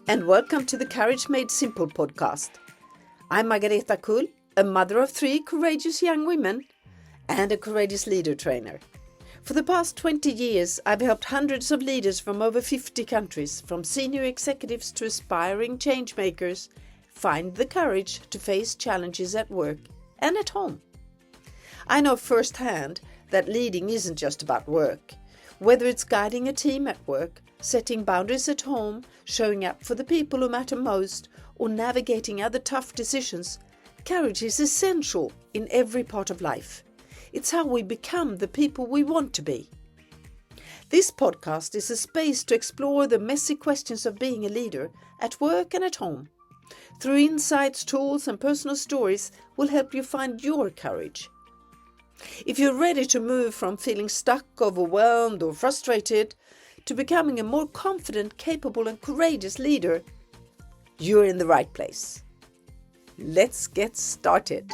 and welcome to the Courage Made Simple podcast. I'm Margareta Kull, a mother of 3 courageous young women and a courageous leader trainer. For the past 20 years, I've helped hundreds of leaders from over 50 countries, from senior executives to aspiring change makers, find the courage to face challenges at work and at home. I know firsthand that leading isn't just about work. Whether it's guiding a team at work, setting boundaries at home, showing up for the people who matter most, or navigating other tough decisions, courage is essential in every part of life. It's how we become the people we want to be. This podcast is a space to explore the messy questions of being a leader at work and at home. Through insights, tools, and personal stories, we'll help you find your courage. If you're ready to move from feeling stuck, overwhelmed, or frustrated to becoming a more confident, capable, and courageous leader, you're in the right place. Let's get started.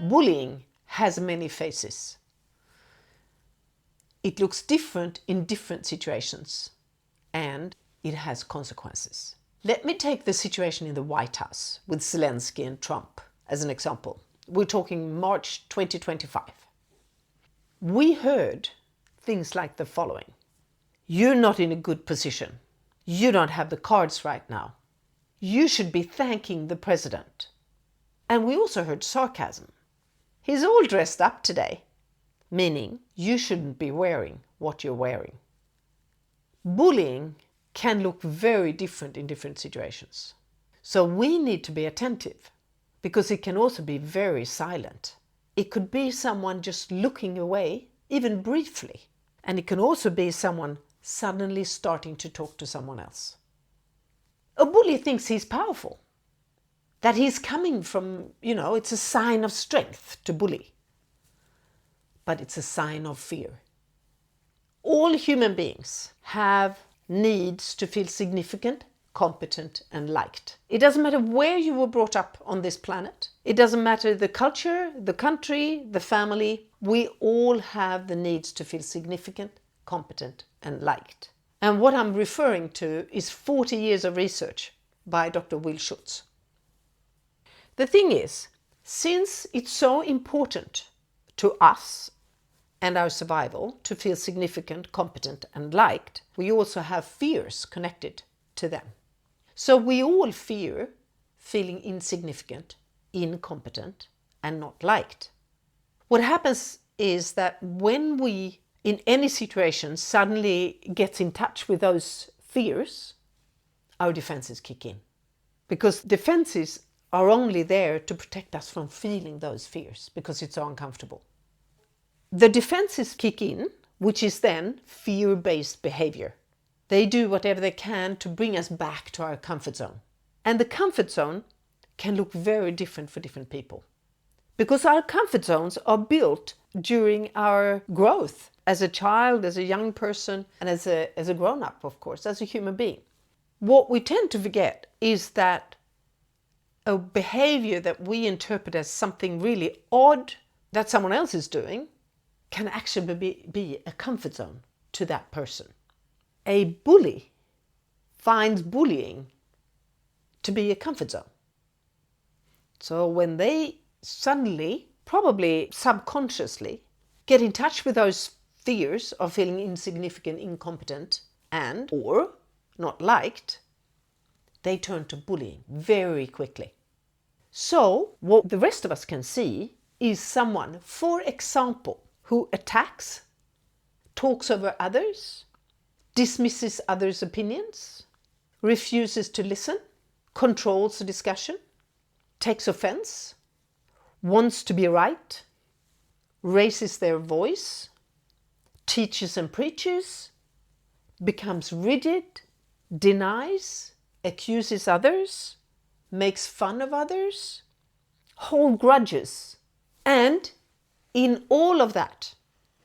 Bullying has many faces. It looks different in different situations, and it has consequences. Let me take the situation in the White House with Zelensky and Trump as an example. We're talking March 2025. We heard things like the following: "You're not in a good position. You don't have the cards right now. You should be thanking the president." And we also heard sarcasm. "He's all dressed up today," meaning you shouldn't be wearing what you're wearing. Bullying can look very different in different situations. So we need to be attentive, because it can also be very silent. It could be someone just looking away, even briefly. And it can also be someone suddenly starting to talk to someone else. A bully thinks he's powerful, that he's coming from, it's a sign of strength to bully. But it's a sign of fear. All human beings have needs to feel significant, competent, and liked. It doesn't matter where you were brought up on this planet. It doesn't matter the culture, the country, the family. We all have the needs to feel significant, competent, and liked. And what I'm referring to is 40 years of research by Dr. Will Schutz. The thing is, since it's so important to us and our survival to feel significant, competent, and liked, we also have fears connected to them. So we all fear feeling insignificant, incompetent, and not liked. What happens is that when we, in any situation, suddenly get in touch with those fears, our defenses kick in. Because defenses are only there to protect us from feeling those fears, because it's so uncomfortable. The defenses kick in, which is then fear-based behavior. They do whatever they can to bring us back to our comfort zone. And the comfort zone can look very different for different people. Because our comfort zones are built during our growth as a child, as a young person, and as a grown-up, of course, as a human being. What we tend to forget is that a behavior that we interpret as something really odd that someone else is doing can actually be a comfort zone to that person. A bully finds bullying to be a comfort zone. So when they suddenly, probably subconsciously, get in touch with those fears of feeling insignificant, incompetent, and or not liked, they turn to bullying very quickly. So what the rest of us can see is someone, for example, who attacks, talks over others, dismisses others' opinions, refuses to listen, controls the discussion, takes offense, wants to be right, raises their voice, teaches and preaches, becomes rigid, denies, accuses others, makes fun of others, hold grudges. And in all of that,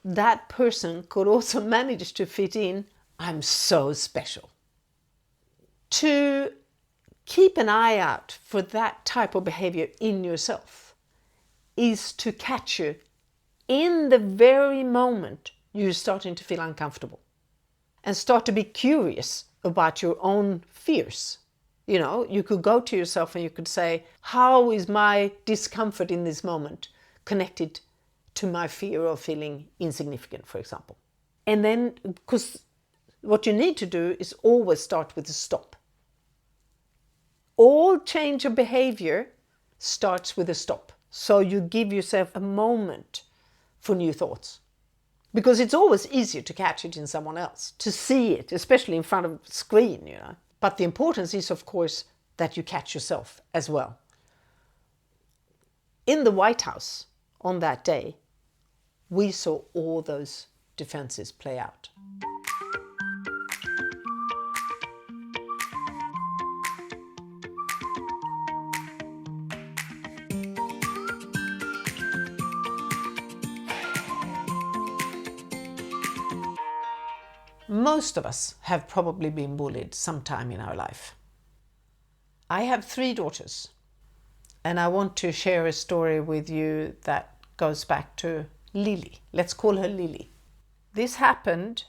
that person could also manage to fit in, "I'm so special." To keep an eye out for that type of behavior in yourself is to catch you in the very moment you're starting to feel uncomfortable and start to be curious about your own fears. You know, you could go to yourself and you could say, how is my discomfort in this moment connected to my fear of feeling insignificant, for example? And then, because what you need to do is always start with a stop. All change of behavior starts with a stop. So you give yourself a moment for new thoughts. Because it's always easier to catch it in someone else, to see it, especially in front of a screen, you know. But the importance is, of course, that you catch yourself as well. In the White House on that day, we saw all those defenses play out. Most of us have probably been bullied sometime in our life. I have 3 daughters, and I want to share a story with you that goes back to Lily. Let's call her Lily. This happened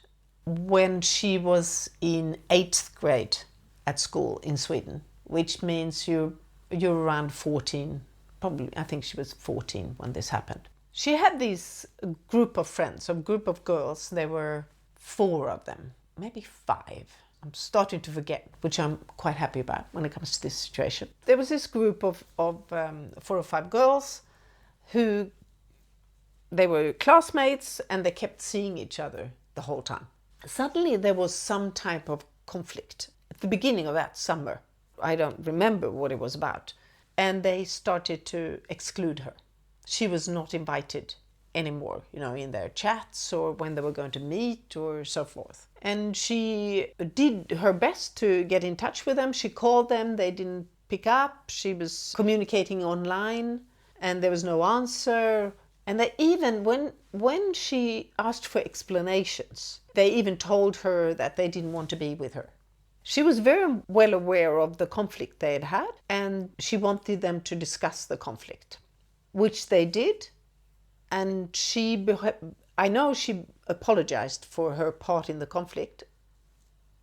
when she was in 8th grade at school in Sweden, which means you're around 14. Probably, I think she was 14 when this happened. She had this group of friends, a group of girls. There were 4 of them, maybe 5. I'm starting to forget, which I'm quite happy about when it comes to this situation. There was this group of 4 or 5 girls who, they were classmates and they kept seeing each other the whole time. Suddenly there was some type of conflict at the beginning of that summer. I don't remember what it was about. And they started to exclude her. She was not invited anymore, you know, in their chats or when they were going to meet or so forth. And she did her best to get in touch with them. She called them, they didn't pick up. She was communicating online and there was no answer. And they even, when she asked for explanations, they even told her that they didn't want to be with her. She was very well aware of the conflict they had had, and she wanted them to discuss the conflict, which they did. And I know she apologized for her part in the conflict.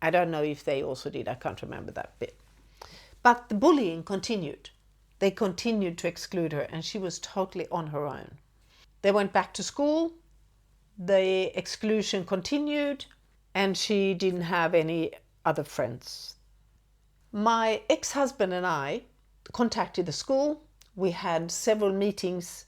I don't know if they also did, I can't remember that bit. But the bullying continued. They continued to exclude her, and she was totally on her own. They went back to school, the exclusion continued, and she didn't have any other friends. My ex-husband and I contacted the school. We had several meetings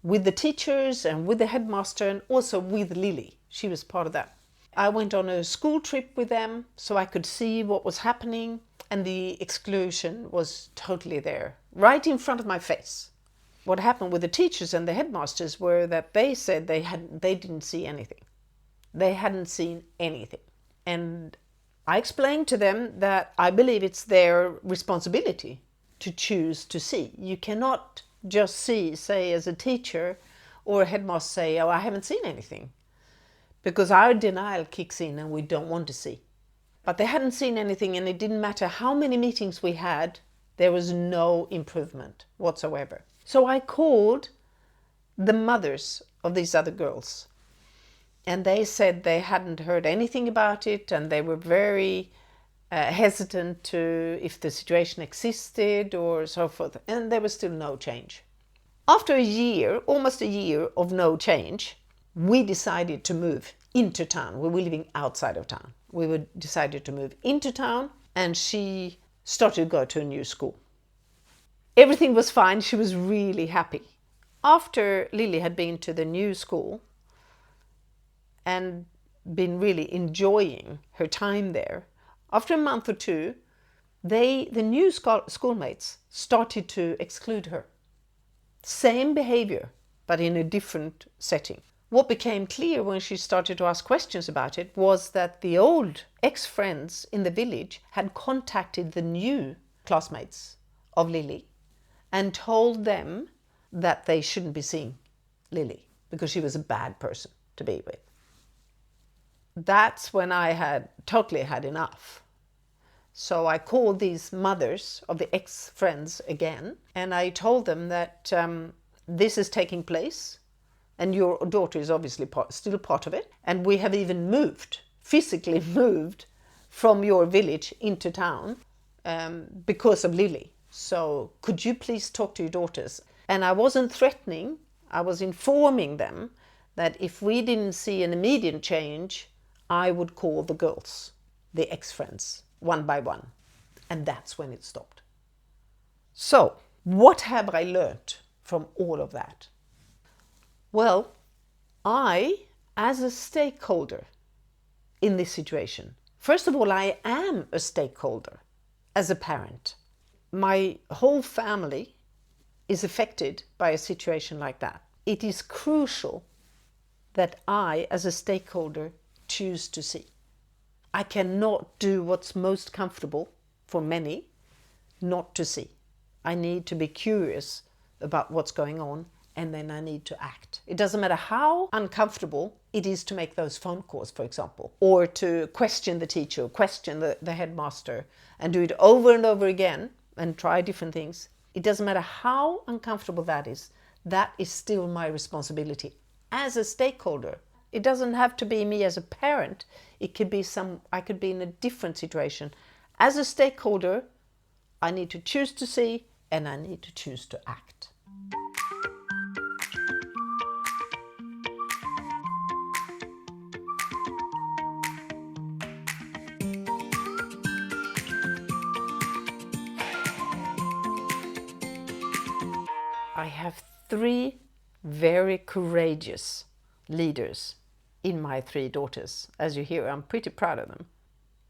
with the teachers and with the headmaster and also with Lily. She was part of that. I went on a school trip with them so I could see what was happening, and the exclusion was totally there, right in front of my face. What happened with the teachers and the headmasters were that they said they didn't see anything. They hadn't seen anything. And I explained to them that I believe it's their responsibility to choose to see. You cannot just see, say as a teacher or a headmaster say, oh, I haven't seen anything. Because our denial kicks in and we don't want to see. But they hadn't seen anything, and it didn't matter how many meetings we had, there was no improvement whatsoever. So I called the mothers of these other girls, and they said they hadn't heard anything about it, and they were very hesitant to if the situation existed or so forth, and there was still no change. After a year, almost a year of no change, we decided to move into town. We were living outside of town. We decided to move into town, and she started to go to a new school. Everything was fine. She was really happy. After Lily had been to the new school and been really enjoying her time there, after a month or 2, the new schoolmates started to exclude her. Same behavior, but in a different setting. What became clear when she started to ask questions about it was that the old ex-friends in the village had contacted the new classmates of Lily and told them that they shouldn't be seeing Lily because she was a bad person to be with. That's when I had totally had enough. So I called these mothers of the ex-friends again, and I told them that this is taking place, and your daughter is obviously still part of it, and we have even moved, physically moved, from your village into town because of Lily. So could you please talk to your daughters? And I wasn't threatening, I was informing them that if we didn't see an immediate change, I would call the girls, the ex-friends, one by one. And that's when it stopped. So, what have I learned from all of that? Well, I, as a stakeholder in this situation, first of all, I am a stakeholder as a parent. My whole family is affected by a situation like that. It is crucial that I, as a stakeholder, choose to see. I cannot do what's most comfortable for many not to see. I need to be curious about what's going on, and then I need to act. It doesn't matter how uncomfortable it is to make those phone calls, for example, or to question the teacher, question the headmaster, and do it over and over again and try different things. It doesn't matter how uncomfortable that is still my responsibility as a stakeholder. It doesn't have to be me as a parent. It could be I could be in a different situation. As a stakeholder, I need to choose to see and I need to choose to act. I have 3 very courageous leaders in my 3 daughters. As you hear, I'm pretty proud of them.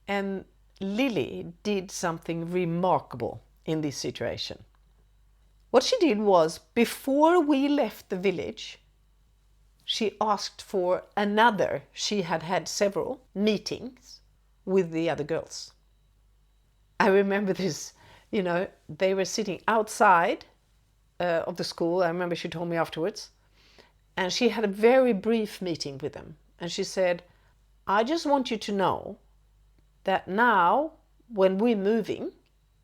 And Lily did something remarkable in this situation. What she did was, before we left the village, she asked for another. She had had several meetings with the other girls. I remember this, they were sitting outside of the school. I remember she told me afterwards. And she had a very brief meeting with them. And she said, I just want you to know that now, when we're moving,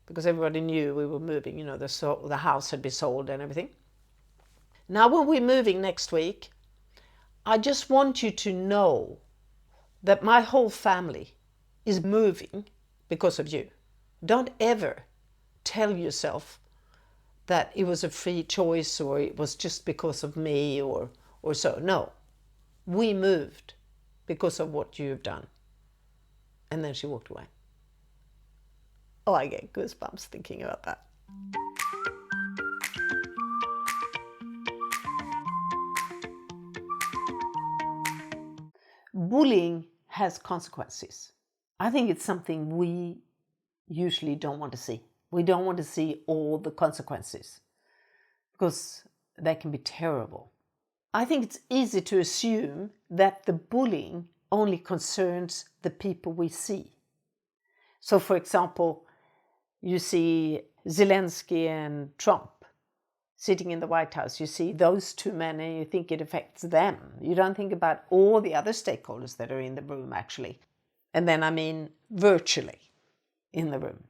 because everybody knew we were moving, the house had been sold and everything. Now when we're moving next week, I just want you to know that my whole family is moving because of you. Don't ever tell yourself that it was a free choice or it was just because of me or so. No, we moved because of what you've done. And then she walked away. Oh, I get goosebumps thinking about that. Bullying has consequences. I think it's something we usually don't want to see. We don't want to see all the consequences because they can be terrible. I think it's easy to assume that the bullying only concerns the people we see. So, for example, you see Zelensky and Trump sitting in the White House. You see those 2 men and you think it affects them. You don't think about all the other stakeholders that are in the room, actually. And then, I mean, virtually in the room.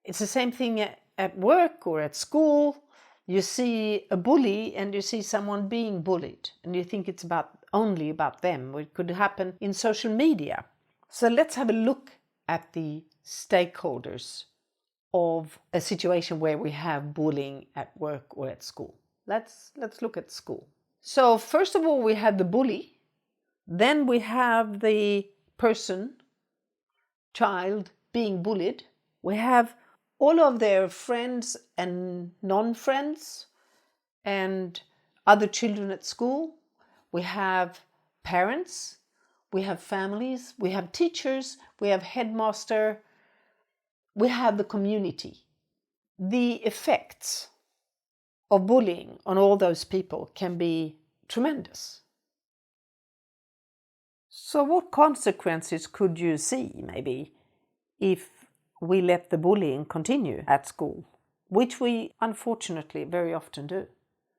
It's the same thing at work or at school. You see a bully and you see someone being bullied and you think it's only about them, or it could happen in social media. So let's have a look at the stakeholders of a situation where we have bullying at work or at school. Let's look at school. So first of all, we have the bully. Then we have the child being bullied. We have all of their friends and non-friends and other children at school. We have parents, we have families, we have teachers, we have headmaster, we have the community. The effects of bullying on all those people can be tremendous. So what consequences could you see, maybe, if we let the bullying continue at school, which we unfortunately very often do?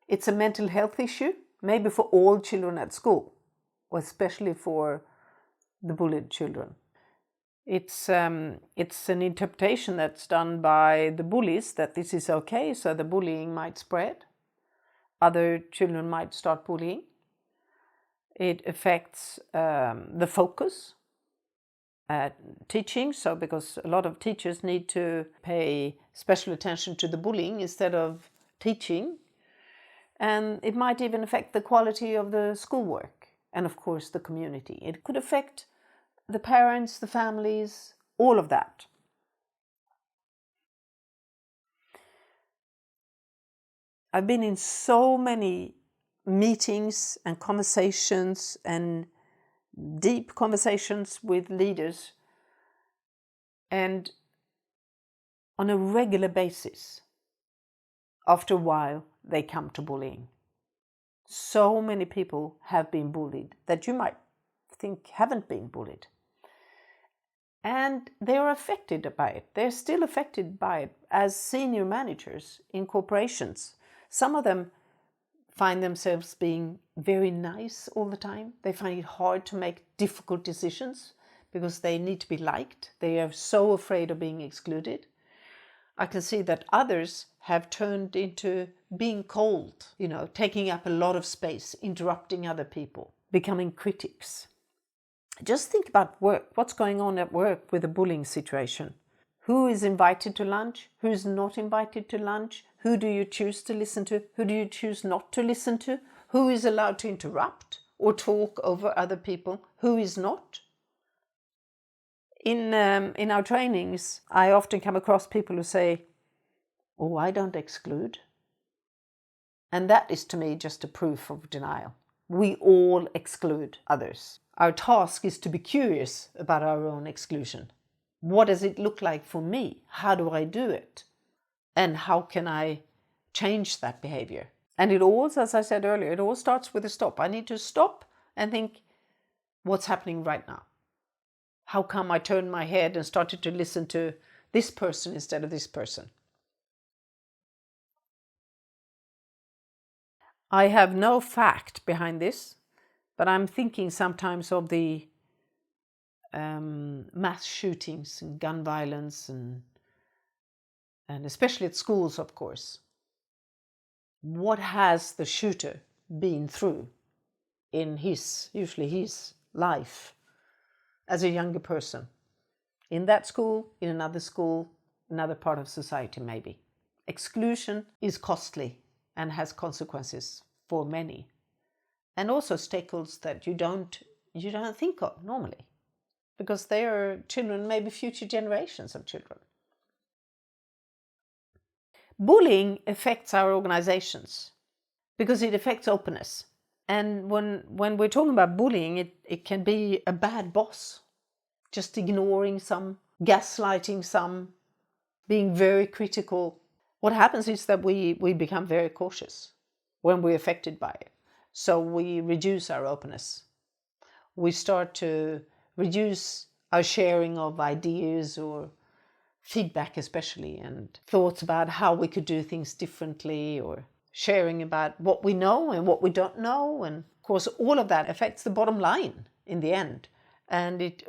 It's a mental health issue, maybe for all children at school, or especially for the bullied children. It's an interpretation that's done by the bullies that this is okay, so the bullying might spread. Other children might start bullying. It affects the focus at teaching, so because a lot of teachers need to pay special attention to the bullying instead of teaching. And it might even affect the quality of the schoolwork and, of course, the community. It could affect the parents, the families, all of that. I've been in so many meetings and conversations and deep conversations with leaders, and on a regular basis, after a while, they come to bullying. So many people have been bullied that you might think haven't been bullied. And they're affected by it. They're still affected by it as senior managers in corporations. Some of them find themselves being very nice all the time. They find it hard to make difficult decisions because they need to be liked. They are so afraid of being excluded. I can see that others have turned into being cold, taking up a lot of space, interrupting other people, becoming critics. Just think about work. What's going on at work with a bullying situation? Who is invited to lunch? Who's not invited to lunch? Who do you choose to listen to? Who do you choose not to listen to? Who is allowed to interrupt or talk over other people? Who is not? In our trainings, I often come across people who say, "Oh, I don't exclude." And that is to me just a proof of denial. We all exclude others. Our task is to be curious about our own exclusion. What does it look like for me? How do I do it? And how can I change that behavior? And it all, as I said earlier, it all starts with a stop. I need to stop and think, what's happening right now? How come I turned my head and started to listen to this person instead of this person? I have no fact behind this, but I'm thinking sometimes of the mass shootings and gun violence and especially at schools, of course. What has the shooter been through in usually his life as a younger person? In that school, in another part of society maybe. Exclusion is costly and has consequences for many. And also stakeholders that you don't think of normally, because they are children, maybe future generations of children. Bullying affects our organizations because it affects openness. And when we're talking about bullying, it can be a bad boss, just ignoring some, gaslighting some, being very critical. What happens is that we become very cautious when we're affected by it. So we reduce our openness. We start to reduce our sharing of ideas or feedback especially, and thoughts about how we could do things differently, or sharing about what we know and what we don't know. And of course, all of that affects the bottom line in the end. And it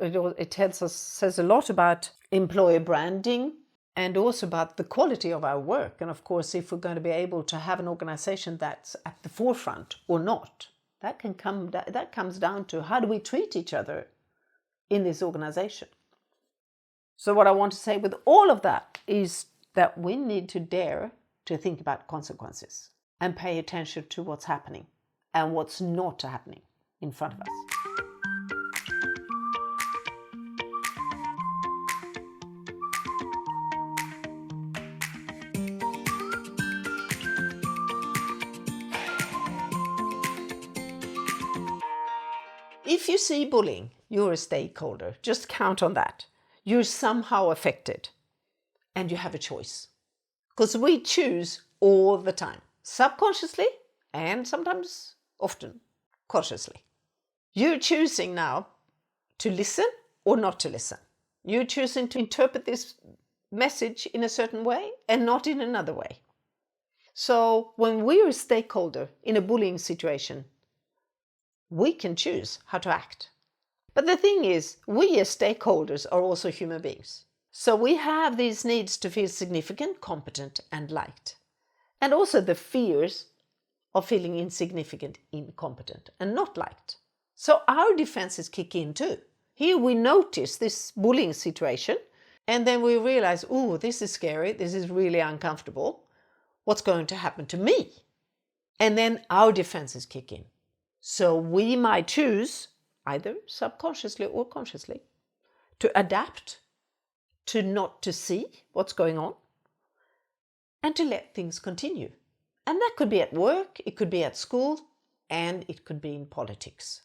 says a lot about employer branding and also about the quality of our work. And of course, if we're going to be able to have an organization that's at the forefront or not, that comes down to how do we treat each other in this organization. So what I want to say with all of that is that we need to dare to think about consequences and pay attention to what's happening and what's not happening in front of us. If you see bullying, you're a stakeholder. Just count on that. You're somehow affected and you have a choice. Because we choose all the time, subconsciously and sometimes often consciously. You're choosing now to listen or not to listen. You're choosing to interpret this message in a certain way and not in another way. So when we're a stakeholder in a bullying situation, we can choose how to act. But the thing is, we as stakeholders are also human beings. So we have these needs to feel significant, competent, and liked. And also the fears of feeling insignificant, incompetent, and not liked. So our defenses kick in too. Here we notice this bullying situation, and then we realize, oh, this is scary, this is really uncomfortable. What's going to happen to me? And then our defenses kick in. So we might choose, either subconsciously or consciously, to adapt, to not to see what's going on, and to let things continue. And that could be at work, it could be at school, and it could be in politics.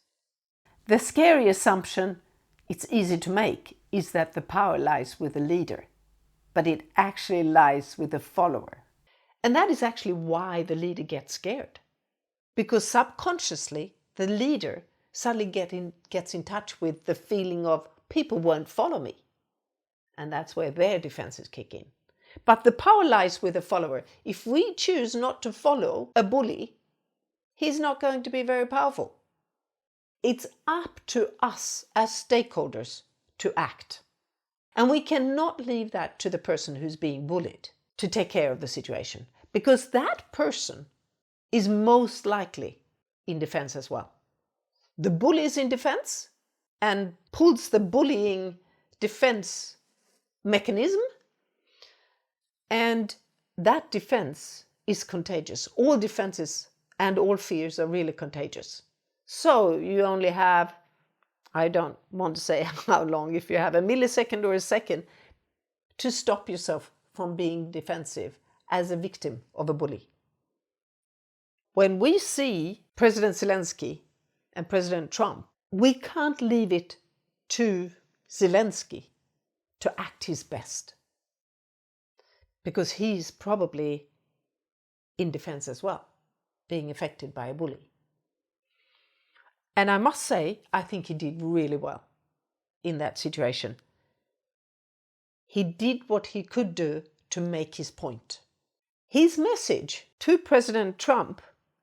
The scary assumption, it's easy to make, is that the power lies with the leader, but it actually lies with the follower. And that is actually why the leader gets scared. Because subconsciously, the leader suddenly gets in touch with the feeling of people won't follow me. And that's where their defenses kick in. But the power lies with the follower. If we choose not to follow a bully, he's not going to be very powerful. It's up to us as stakeholders to act. And we cannot leave that to the person who's being bullied to take care of the situation, because that person is most likely in defense as well. The bully is in defense and pulls the bullying defense mechanism, and that defense is contagious. All defenses and all fears are really contagious. So you only have, I don't want to say how long, if you have a millisecond or a second, to stop yourself from being defensive as a victim of a bully. When we see President Zelensky and President Trump, we can't leave it to Zelensky to act his best, because he's probably in defense as well, being affected by a bully. And I must say, I think he did really well in that situation. He did what he could do to make his point. His message to President Trump,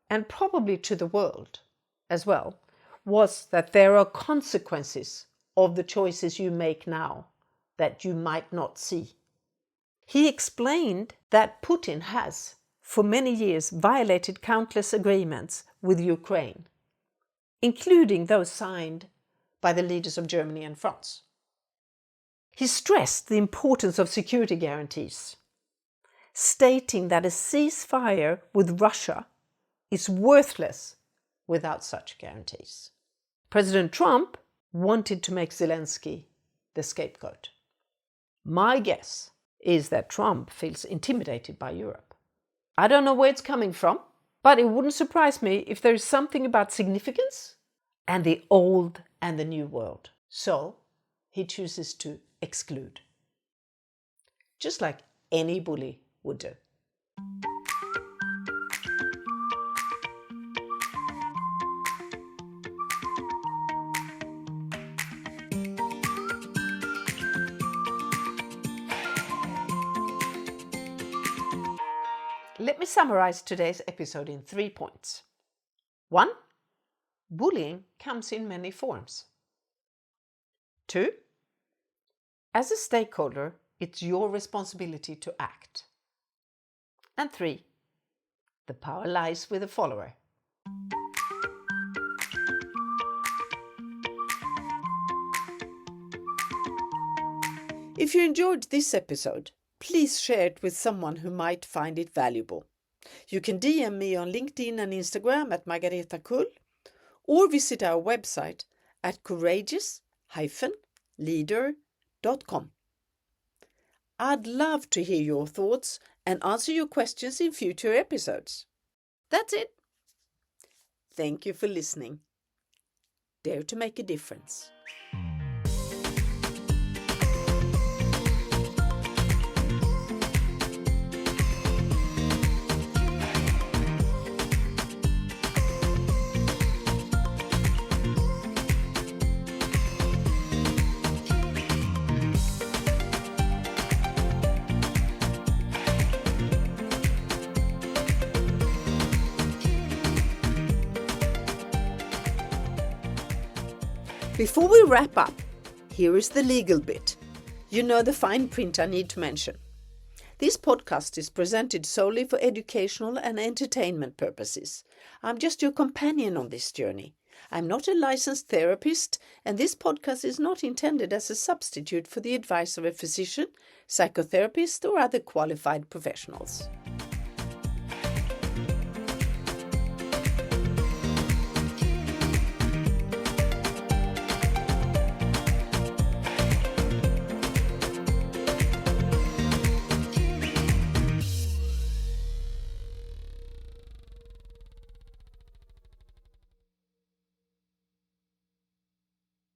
and probably to the world as well, was that there are consequences of the choices you make now that you might not see. He explained that Putin has, for many years, violated countless agreements with Ukraine, including those signed by the leaders of Germany and France. He stressed the importance of security guarantees, stating that a ceasefire with Russia is worthless without such guarantees. President Trump wanted to make Zelensky the scapegoat. My guess is that Trump feels intimidated by Europe. I don't know where it's coming from, but it wouldn't surprise me if there is something about significance and the old and the new world. So he chooses to exclude, just like any bully would do. Let me summarize today's episode in 3 points. 1. Bullying comes in many forms. 2. As a stakeholder, it's your responsibility to act. And 3. The power lies with the follower. If you enjoyed this episode, please share it with someone who might find it valuable. You can DM me on LinkedIn and Instagram at Margareta Kull, or visit our website at courageous-leader.com. I'd love to hear your thoughts and answer your questions in future episodes. That's it. Thank you for listening. Dare to make a difference. Before we wrap up, here is the legal bit. You know the fine print I need to mention. This podcast is presented solely for educational and entertainment purposes. I'm just your companion on this journey. I'm not a licensed therapist, and this podcast is not intended as a substitute for the advice of a physician, psychotherapist, or other qualified professionals.